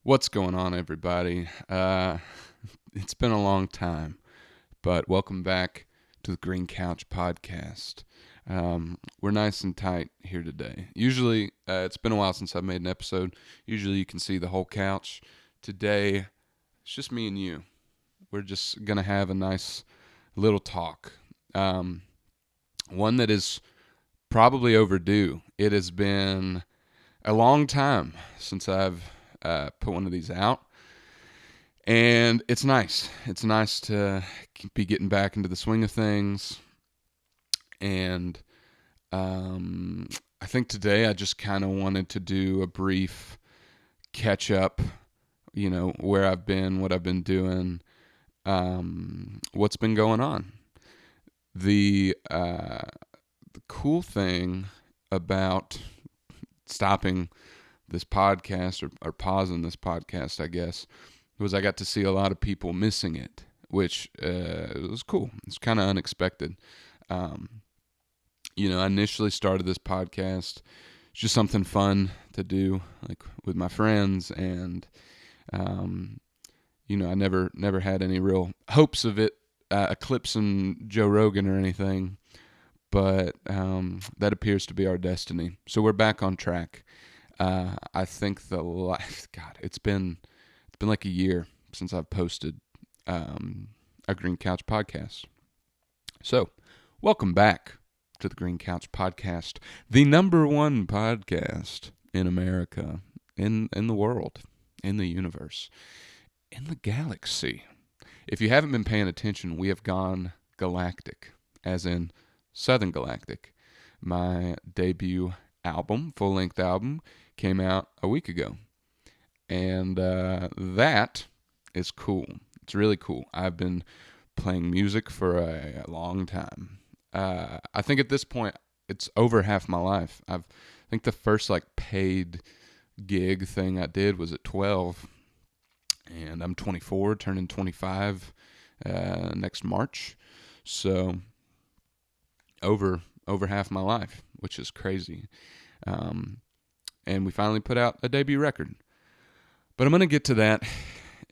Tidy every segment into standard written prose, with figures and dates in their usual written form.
What's going on, everybody? It's been a long time, but welcome back to the Green Couch Podcast. We're nice and tight here today. Usually, it's been a while since I've made an episode. Usually, you can see the whole couch. Today, it's just me and you. We're just going to have a nice little talk. Um, One that is probably overdue. It has been a long time since I've put one of these out. And it's nice. It's nice to be getting back into the swing of things. And I think today I just kind of wanted to do a brief catch up, where I've been, what I've been doing, what's been going on. The cool thing about stopping this podcast or pausing this podcast, I guess, was I got to see a lot of people missing it, which was cool. It's kind of unexpected. Um, I initially started this podcast. It's just something fun to do, like with my friends, and um, I never had any real hopes of it eclipsing Joe Rogan or anything, but that appears to be our destiny. So we're back on track. I think God, it's been like a year since I've posted a Green Couch podcast. So, welcome back to the Green Couch podcast, the number one podcast in America, in the world, in the universe, in the galaxy. If you haven't been paying attention, we have gone galactic, as in Southern Galactic. My debut album, full-length album, came out a week ago. And that is cool. It's really cool. I've been playing music for a long time. I think at this point, it's over half my life. I think the first paid gig thing I did was at 12, and I'm 24, turning 25 next March. So over half my life, which is crazy. And we finally put out a debut record. But I'm gonna get to that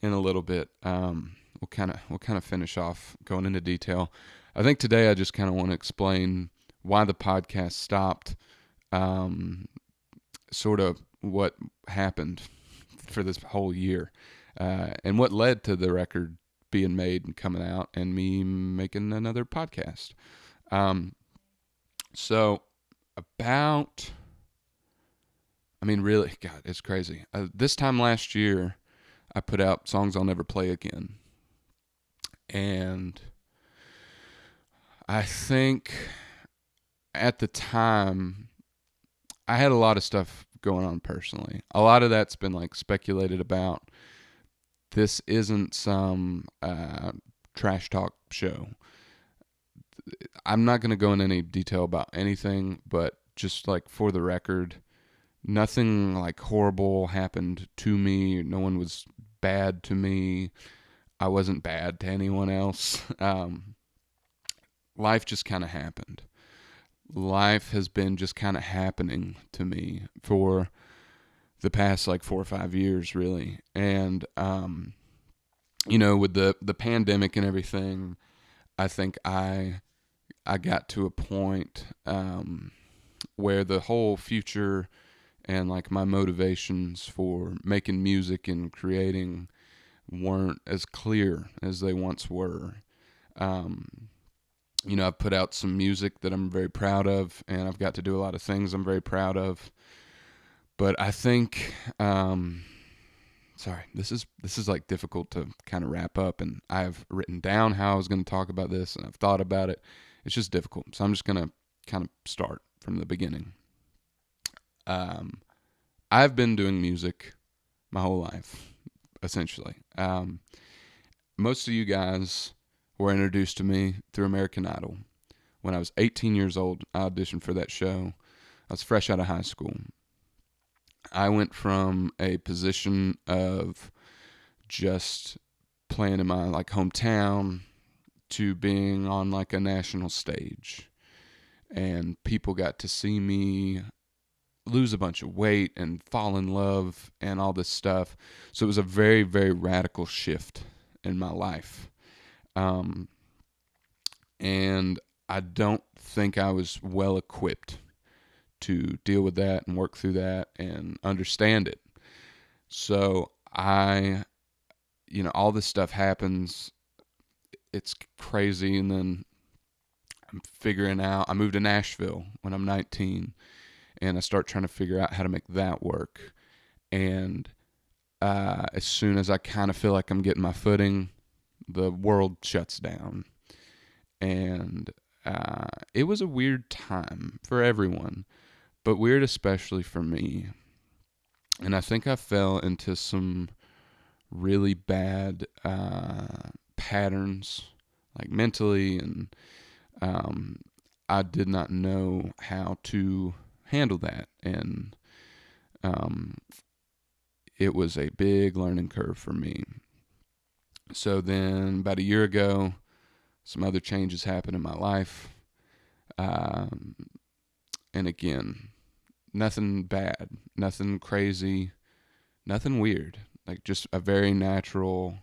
in a little bit. We'll kind of finish off going into detail. I think today I just kind of want to explain why the podcast stopped, sort of what happened for this whole year, and what led to the record being made and coming out, and me making another podcast. So about really, God, it's crazy. This time last year, I put out Songs I'll Never Play Again. And I think at the time, I had a lot of stuff going on personally. A lot of that's been speculated about. This isn't some trash talk show. I'm not going to go into any detail about anything, but just for the record, nothing horrible happened to me. No one was bad to me. I wasn't bad to anyone else. Life just kind of happened. Life has been just kind of happening to me for the past 4 or 5 years, really. And with the pandemic and everything, I think I got to a point where the whole future and my motivations for making music and creating weren't as clear as they once were. I've put out some music that I'm very proud of, and I've got to do a lot of things I'm very proud of. But I think, sorry, this is difficult to kind of wrap up, and I've written down how I was going to talk about this, and I've thought about it. It's just difficult, so I'm just going to kind of start from the beginning. I've been doing music my whole life, essentially. Most of you guys were introduced to me through American Idol. When I was 18 years old, I auditioned for that show. I was fresh out of high school. I went from a position of just playing in my hometown to being on a national stage. And people got to see me lose a bunch of weight and fall in love and all this stuff. So it was a very, very radical shift in my life. Um, and I don't think I was well equipped to deal with that and work through that and understand it. So all this stuff happens. It's crazy. And then I'm figuring out, I moved to Nashville when I'm 19, and I start trying to figure out how to make that work. And as soon as I kind of feel like I'm getting my footing, the world shuts down. And it was a weird time for everyone, but weird especially for me. And I think I fell into some really bad patterns, like mentally, and I did not know how to handle that. And it was a big learning curve for me. So then, about a year ago, some other changes happened in my life. Um, and again, nothing bad, nothing crazy, nothing weird. Like just a very natural,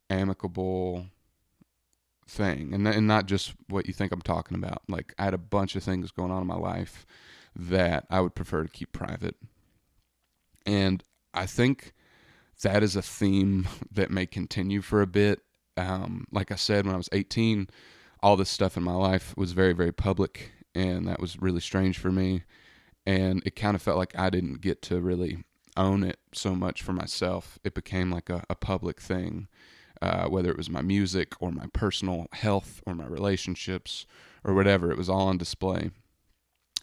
amicable thing. And not just what you think I'm talking about. Like I had a bunch of things going on in my life that I would prefer to keep private. And I think that is a theme that may continue for a bit. Like I said, when I was 18, all this stuff in my life was very, very public, and that was really strange for me. And it kind of felt like I didn't get to really own it so much for myself. It became like a public thing, whether it was my music or my personal health or my relationships or whatever. It was all on display.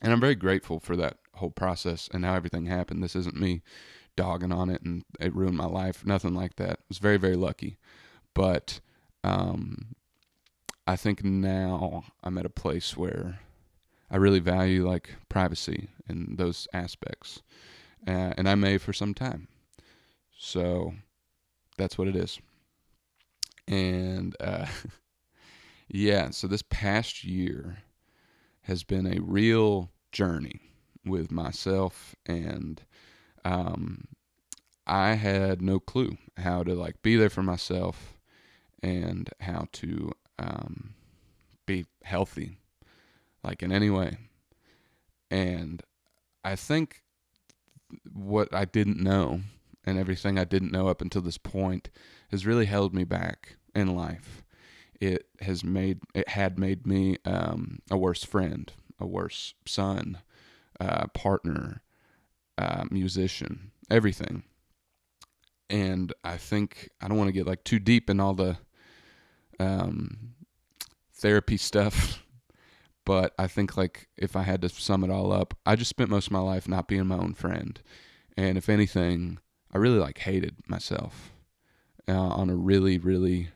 And I'm very grateful for that whole process and how everything happened. This isn't me dogging on it and it ruined my life. Nothing like that. I was very, very lucky. But I think now I'm at a place where I really value like privacy and those aspects. And I may for some time. So that's what it is. And yeah, so this past year has been a real journey with myself, and I had no clue how to like be there for myself and how to be healthy, like in any way. And I think what I didn't know and everything I didn't know up until this point has really held me back in life. It had made me a worse friend, a worse son, partner, musician, everything. And I think I don't want to get like too deep in all the therapy stuff, but I think like if I had to sum it all up, I just spent most of my life not being my own friend. And if anything, I really like hated myself on a really, really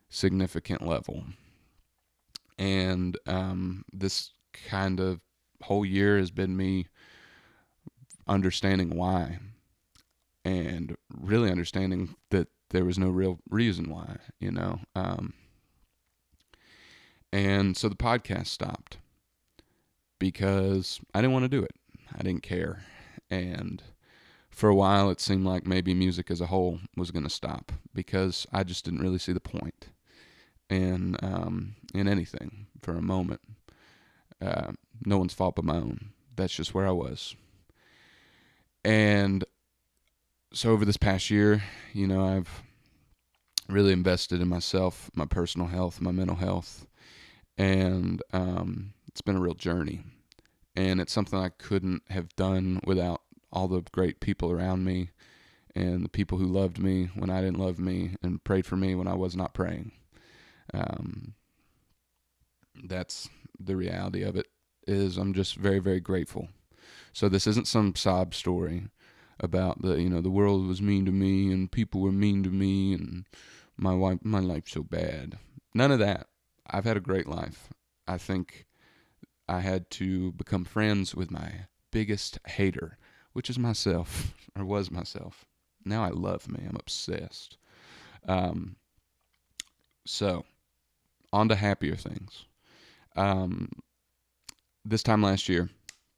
significant level. And this kind of whole year has been me understanding why and really understanding that there was no real reason why, you know. And so the podcast stopped because I didn't want to do it. I didn't care. And for a while, it seemed like maybe music as a whole was going to stop because I just didn't really see the point in anything for a moment. No one's fault but my own. That's just where I was. And so over this past year, you know, I've really invested in myself, my personal health, my mental health, and it's been a real journey. And it's something I couldn't have done without all the great people around me and the people who loved me when I didn't love me and prayed for me when I was not praying. That's the reality of it. Is I'm just very, very grateful. So this isn't some sob story about the world was mean to me and people were mean to me and my life's so bad. None of that. I've had a great life. I think I had to become friends with my biggest hater, which is myself, or was myself. Now I love me. I'm obsessed. So, on to happier things. This time last year,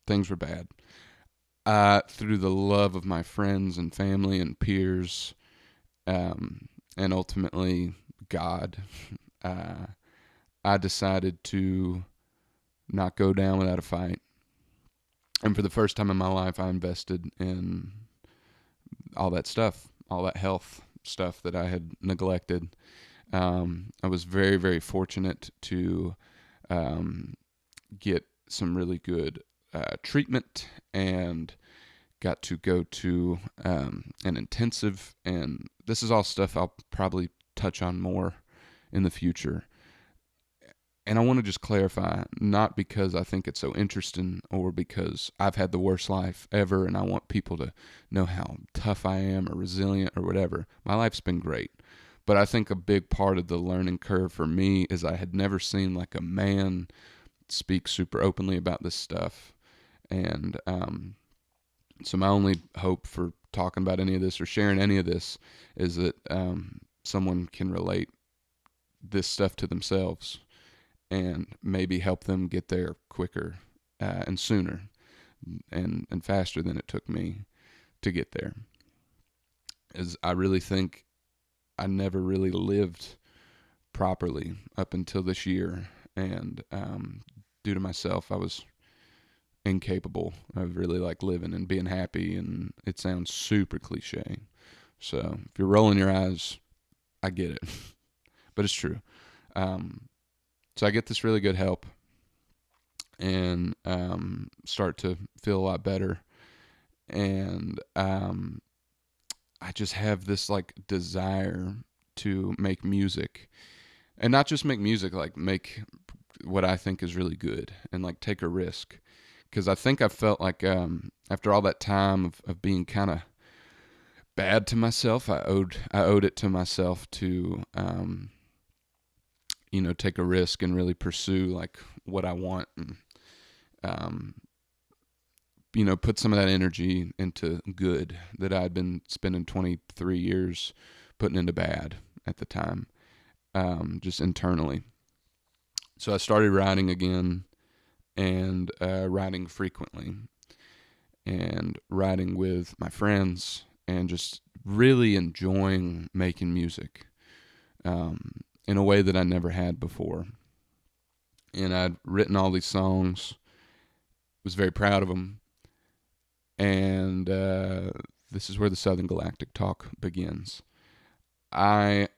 things were bad. Through the love of my friends and family and peers, and ultimately God, uh, I decided to not go down without a fight. And for the first time in my life, I invested in all that stuff, all that health stuff that I had neglected. I was very, very fortunate to get some really good treatment, and got to go to an intensive. And this is all stuff I'll probably touch on more in the future. And I want to just clarify, not because I think it's so interesting or because I've had the worst life ever and I want people to know how tough I am or resilient or whatever. My life's been great. But I think a big part of the learning curve for me is I had never seen like a man speak super openly about this stuff. And so my only hope for talking about any of this or sharing any of this is that someone can relate this stuff to themselves and maybe help them get there quicker and sooner and faster than it took me to get there. As I really think I never really lived properly up until this year, and due to myself, I was incapable of really like living and being happy. And it sounds super cliche, so if you're rolling your eyes, I get it, but it's true. So I get this really good help and start to feel a lot better. And I just have this like desire to make music, and not just make music, like make what I think is really good and like take a risk. Because I think I felt like after all that time of being kind of bad to myself, I owed it to myself to take a risk and really pursue like what I want, and put some of that energy into good that I'd been spending 23 years putting into bad at the time, just internally. So I started writing again, and writing frequently, and writing with my friends, and just really enjoying making music in a way that I never had before. And I'd written all these songs, was very proud of them, and this is where the Southern Galactic talk begins. I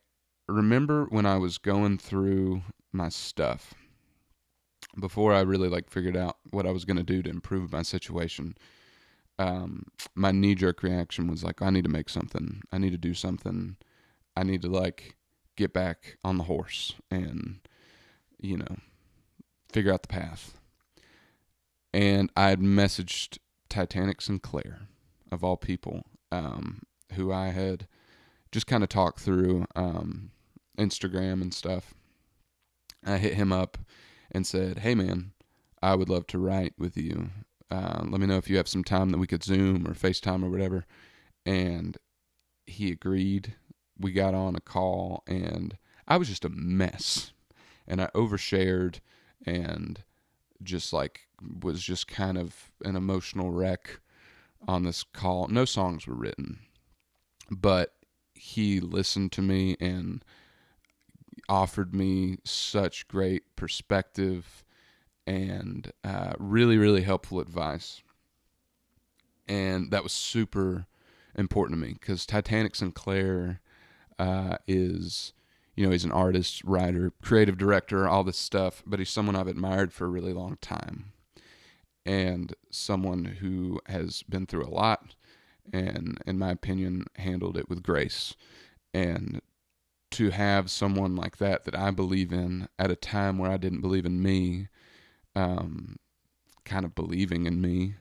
remember when I was going through my stuff, before I really like figured out what I was going to do to improve my situation, my knee-jerk reaction was like, I need to make something. I need to do something. I need to like get back on the horse and, figure out the path. And I had messaged Titanic Sinclair, of all people, who I had just kind of talked through Instagram and stuff. I hit him up and said, hey man, I would love to write with you. Let me know if you have some time that we could Zoom or FaceTime or whatever. And he agreed. We got on a call, and I was just a mess. And I overshared and just like was just kind of an emotional wreck on this call. No songs were written, but he listened to me and offered me such great perspective and really, really helpful advice. And that was super important to me because Titanic Sinclair is, he's an artist, writer, creative director, all this stuff, but he's someone I've admired for a really long time, and someone who has been through a lot and, in my opinion, handled it with grace. And to have someone like that I believe in at a time where I didn't believe in me, kind of believing in me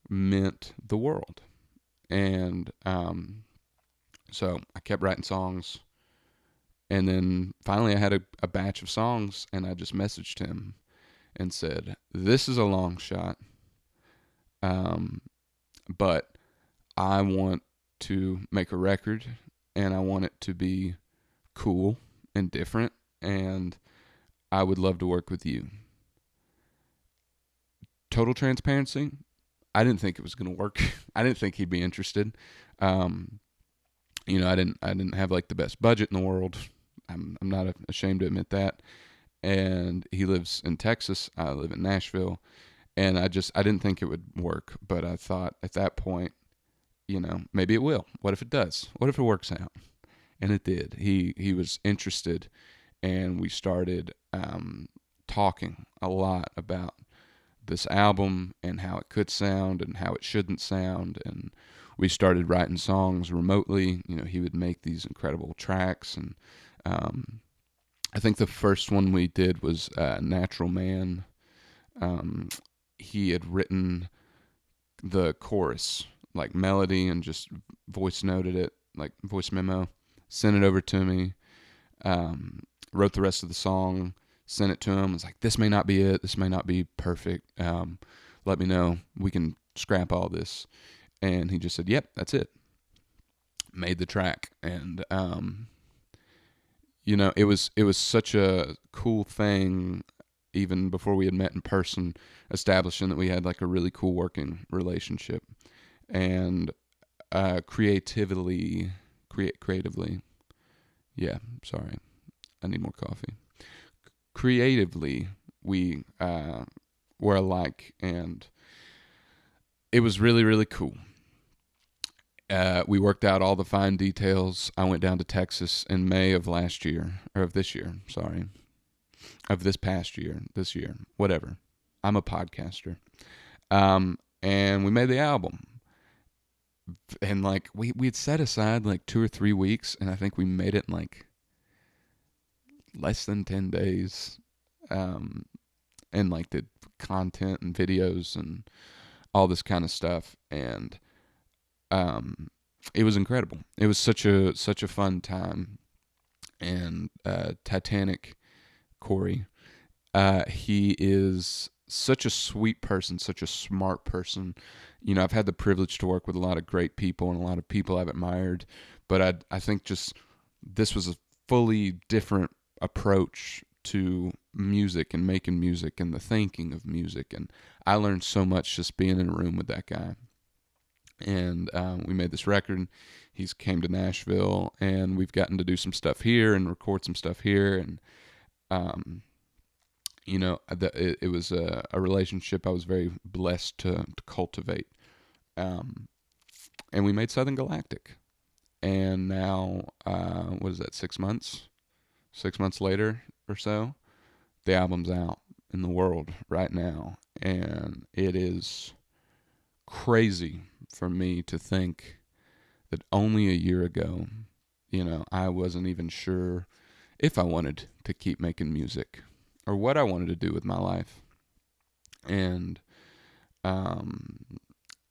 meant the world. And so I kept writing songs, and then finally I had a batch of songs, and I just messaged him and said, this is a long shot, but I want to make a record, and I want it to be cool and different, and I would love to work with you. Total transparency, I didn't think it was going to work. I didn't think he'd be interested. Um, I didn't have like the best budget in the world. I'm not ashamed to admit that. And he lives in Texas. I live in Nashville, and I didn't think it would work. But I thought at that point, maybe it will. What if it does? What if it works out? And it did. He was interested, and we started talking a lot about this album and how it could sound and how it shouldn't sound. And we started writing songs remotely. He would make these incredible tracks. And I think the first one we did was Natural Man. He had written the chorus, like melody, and just voice noted it, like voice memo, sent it over to me, wrote the rest of the song, sent it to him. Was like, this may not be it. This may not be perfect. Let me know. We can scrap all this. And he just said, yep, that's it. Made the track. And, it was such a cool thing, even before we had met in person, establishing that we had like a really cool working relationship. And creatively, yeah, sorry, I need more coffee. Creatively, we were alike, and it was really, really cool. We worked out all the fine details. I went down to Texas in May of last year, or of this year, sorry, of this past year, this year, whatever. I'm a podcaster. And we made the album. And like we had set aside like 2 or 3 weeks, and I think we made it in like less than 10 days. And like did content and videos and all this kind of stuff. And it was incredible. It was such a fun time. And Titanic, Corey, he is such a sweet person, such a smart person. I've had the privilege to work with a lot of great people and a lot of people I've admired, but I think just this was a fully different approach to music and making music and the thinking of music. And I learned so much just being in a room with that guy. And we made this record. He's came to Nashville, and we've gotten to do some stuff here and record some stuff here. And it was a relationship I was very blessed to cultivate. And we made Southern Galactic. And now, what is that, 6 months? 6 months later or so, the album's out in the world right now. And it is crazy for me to think that only a year ago, I wasn't even sure if I wanted to keep making music or what I wanted to do with my life. And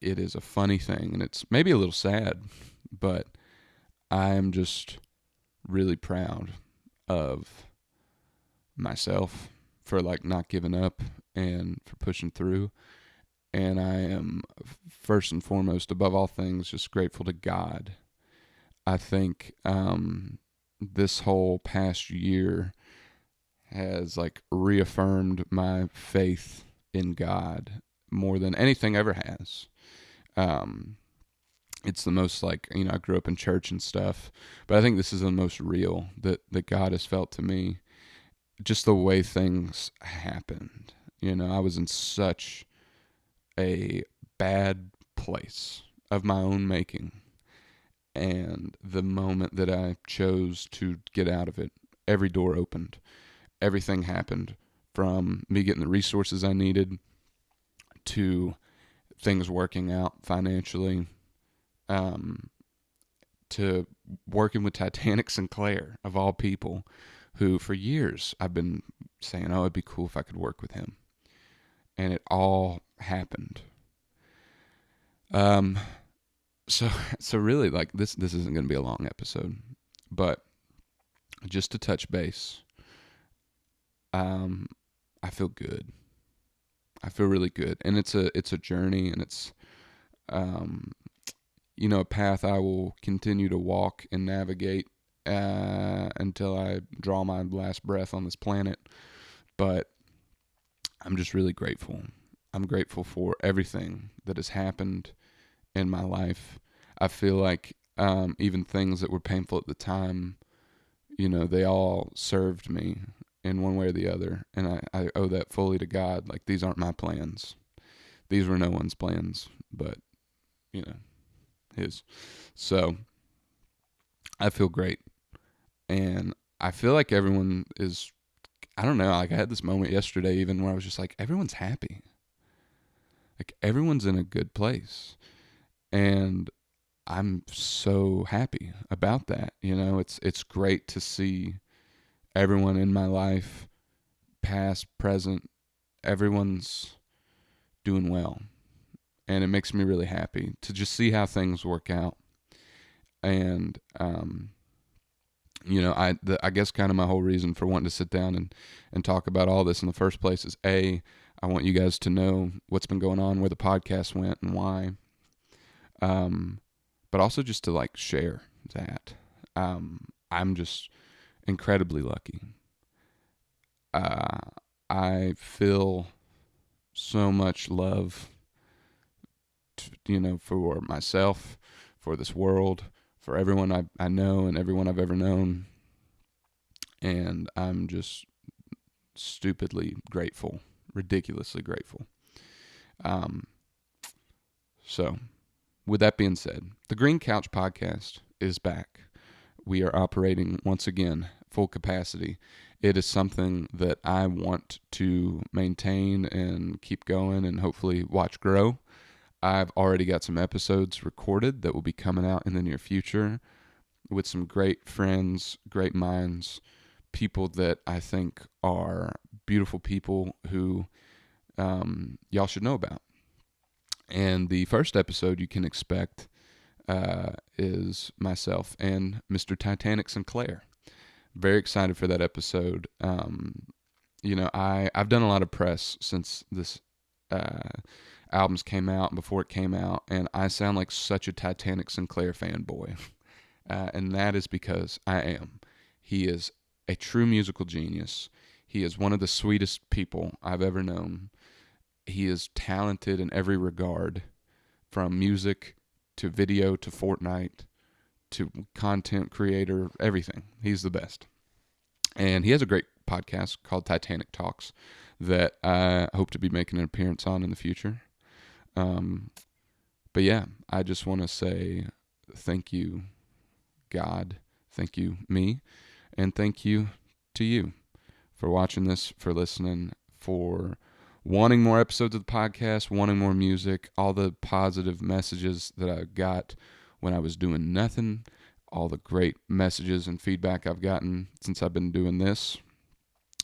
it is a funny thing, and it's maybe a little sad, but I am just really proud of myself for like not giving up and for pushing through. And I am first and foremost, above all things, just grateful to God. I think this whole past year has like reaffirmed my faith in God more than anything ever has. It's the most like, I grew up in church and stuff, but I think this is the most real that God has felt to me. Just the way things happened. I was in such a bad place of my own making. And the moment that I chose to get out of it, every door opened. Everything happened, from me getting the resources I needed to things working out financially, to working with Titanic Sinclair, of all people, who for years I've been saying, oh, it'd be cool if I could work with him. And it all happened. So really, like, this isn't going to be a long episode, but just to touch base, I feel good. I feel really good, and it's a journey, and it's a path I will continue to walk and navigate until I draw my last breath on this planet. But I'm just really grateful. I'm grateful for everything that has happened in my life. I feel like even things that were painful at the time, they all served me in one way or the other. And I owe that fully to God. Like, these aren't my plans. These were no one's plans, but, his. So I feel great. And I feel like everyone is, I don't know, like I had this moment yesterday even where I was just like, everyone's happy. Like, everyone's in a good place. And I'm so happy about that. It's great to see everyone in my life, past, present, everyone's doing well. And it makes me really happy to just see how things work out. And, I guess kind of my whole reason for wanting to sit down and talk about all this in the first place is I want you guys to know what's been going on, where the podcast went and why. But also just to like share that. I'm just incredibly lucky. I feel so much love, for myself, for this world, for everyone I know and everyone I've ever known. And I'm just stupidly grateful, ridiculously grateful. So, with that being said, the Green Couch Podcast is back. We are operating once again full capacity. It is something that I want to maintain and keep going and hopefully watch grow. I've already got some episodes recorded that will be coming out in the near future with some great friends, great minds, people that I think are beautiful people who y'all should know about. And the first episode you can expect is myself and Mr. Titanic Sinclair. Very excited for that episode. I've done a lot of press since this albums came out, before it came out, and I sound like such a Titanic Sinclair fanboy. And that is because I am. He is a true musical genius. He is one of the sweetest people I've ever known. He is talented in every regard, from music to video to Fortnite to content creator, everything. He's the best. And he has a great podcast called Titanic Talks that I hope to be making an appearance on in the future. But yeah, I just want to say thank you, God. Thank you, me. And thank you to you for watching this, for listening, for wanting more episodes of the podcast, wanting more music, all the positive messages that I got when I was doing nothing, all the great messages and feedback I've gotten since I've been doing this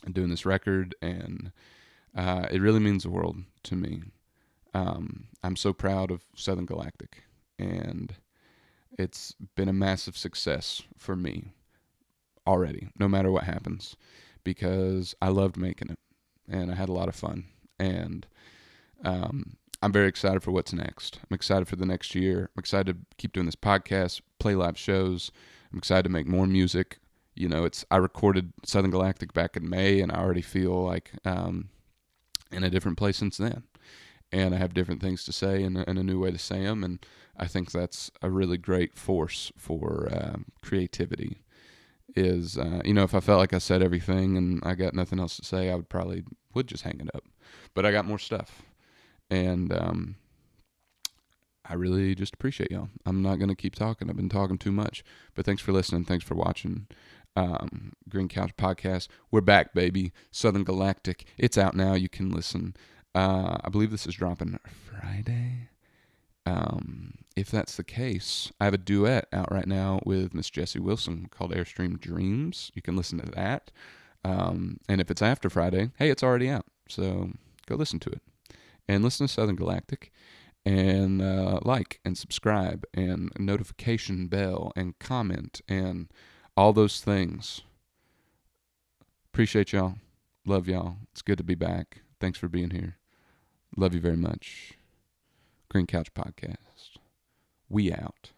and doing this record, and it really means the world to me. I'm so proud of Southern Galactic, and it's been a massive success for me already, no matter what happens, because I loved making it, and I had a lot of fun. And I'm very excited for what's next. I'm excited for the next year. I'm excited to keep doing this podcast, play live shows. I'm excited to make more music. I recorded Southern Galactic back in May, and I already feel like in a different place since then. And I have different things to say and a new way to say them. And I think that's a really great force for creativity. Is, if I felt like I said everything and I got nothing else to say, I would just hang it up. But I got more stuff. And I really just appreciate y'all. I'm not going to keep talking. I've been talking too much. But thanks for listening. Thanks for watching Green Couch Podcast. We're back, baby. Southern Galactic. It's out now. You can listen. I believe this is dropping Friday. If that's the case, I have a duet out right now with Miss Jessie Wilson called Airstream Dreams. You can listen to that. And if it's after Friday, hey, it's already out. So go listen to it. And listen to Southern Galactic. And like and subscribe and notification bell and comment and all those things. Appreciate y'all. Love y'all. It's good to be back. Thanks for being here. Love you very much. Green Couch Podcast. We out.